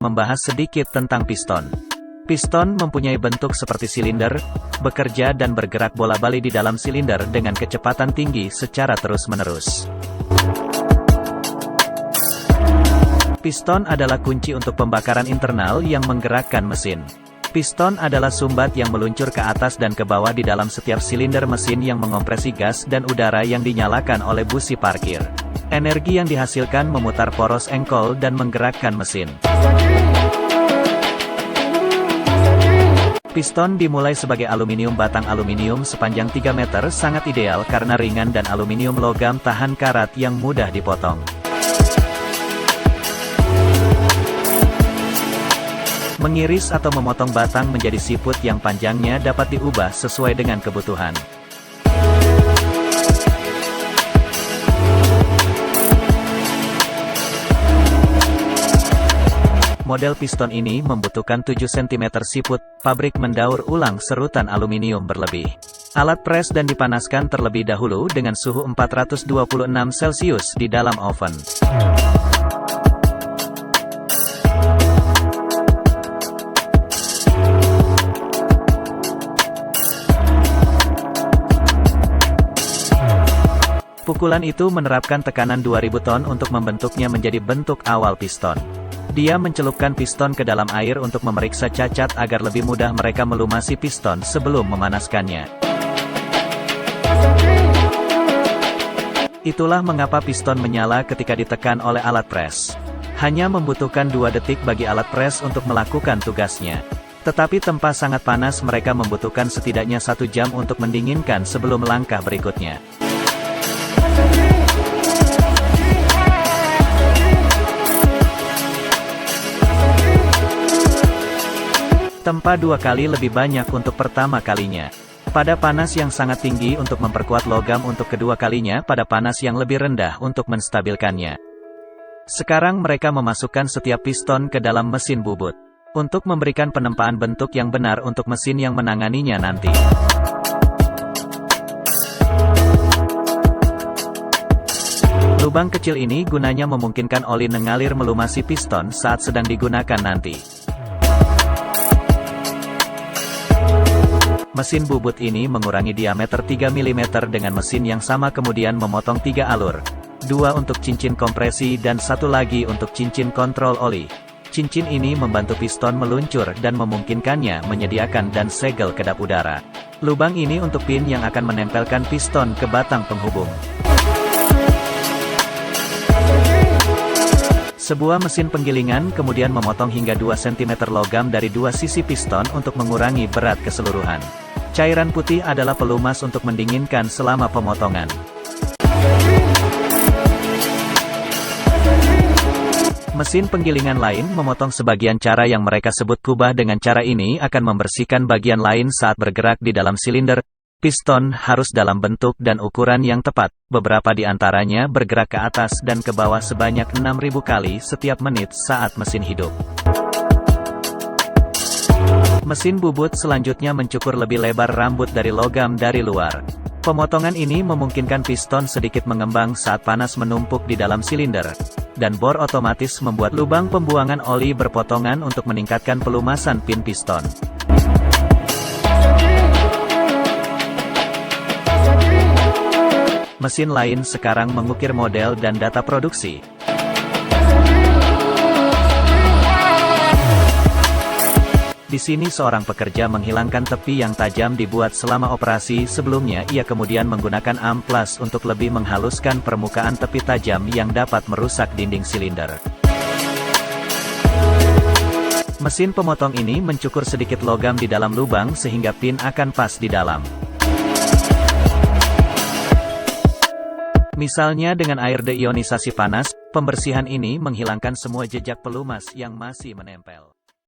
membahas sedikit tentang piston. Piston mempunyai bentuk seperti silinder, bekerja dan bergerak bola-balik di dalam silinder dengan kecepatan tinggi secara terus-menerus. Piston adalah kunci untuk pembakaran internal yang menggerakkan mesin. Piston adalah sumbat yang meluncur ke atas dan ke bawah di dalam setiap silinder mesin yang mengompresi gas dan udara yang dinyalakan oleh busi parkir. Energi yang dihasilkan memutar poros engkol dan menggerakkan mesin. Piston dimulai sebagai aluminium batang aluminium sepanjang 3 meter sangat ideal karena ringan dan aluminium logam tahan karat yang mudah dipotong. Mengiris atau memotong batang menjadi siput yang panjangnya dapat diubah sesuai dengan kebutuhan. Model piston ini membutuhkan 7 cm siput, pabrik mendaur ulang serutan aluminium berlebih. Alat pres dan dipanaskan terlebih dahulu dengan suhu 426 Celcius di dalam oven. Pukulan itu menerapkan tekanan 2000 ton untuk membentuknya menjadi bentuk awal piston. Dia mencelupkan piston ke dalam air untuk memeriksa cacat agar lebih mudah mereka melumasi piston sebelum memanaskannya. Itulah mengapa piston menyala ketika ditekan oleh alat pres. Hanya membutuhkan 2 detik bagi alat pres untuk melakukan tugasnya. Tetapi tempat sangat panas mereka membutuhkan setidaknya 1 jam untuk mendinginkan sebelum langkah berikutnya. Tempa 2 kali lebih banyak untuk pertama kalinya. Pada panas yang sangat tinggi untuk memperkuat logam untuk kedua kalinya pada panas yang lebih rendah untuk menstabilkannya. Sekarang mereka memasukkan setiap piston ke dalam mesin bubut. Untuk memberikan penempaan bentuk yang benar untuk mesin yang menanganinya nanti. Lubang kecil ini gunanya memungkinkan oli mengalir melumasi piston saat sedang digunakan nanti. Mesin bubut ini mengurangi diameter 3 mm dengan mesin yang sama kemudian memotong 3 alur. 2 untuk cincin kompresi dan 1 lagi untuk cincin kontrol oli. Cincin ini membantu piston meluncur dan memungkinkannya menyediakan dan segel kedap udara. Lubang ini untuk pin yang akan menempelkan piston ke batang penghubung. Sebuah mesin penggilingan kemudian memotong hingga 2 cm logam dari 2 sisi piston untuk mengurangi berat keseluruhan. Cairan putih adalah pelumas untuk mendinginkan selama pemotongan. Mesin penggilingan lain memotong sebagian cara yang mereka sebut kubah. Dengan cara ini akan membersihkan bagian lain saat bergerak di dalam silinder. Piston harus dalam bentuk dan ukuran yang tepat, beberapa di antaranya bergerak ke atas dan ke bawah sebanyak 6.000 kali setiap menit saat mesin hidup. Mesin bubut selanjutnya mencukur lebih lebar rambut dari logam dari luar. Pemotongan ini memungkinkan piston sedikit mengembang saat panas menumpuk di dalam silinder, dan bor otomatis membuat lubang pembuangan oli berpotongan untuk meningkatkan pelumasan pin piston. Mesin lain sekarang mengukir model dan data produksi. Di sini seorang pekerja menghilangkan tepi yang tajam dibuat selama operasi. Sebelumnya ia kemudian menggunakan amplas untuk lebih menghaluskan permukaan tepi tajam yang dapat merusak dinding silinder. Mesin pemotong ini mencukur sedikit logam di dalam lubang sehingga pin akan pas di dalam. Misalnya dengan air deionisasi panas, pembersihan ini menghilangkan semua jejak pelumas yang masih menempel.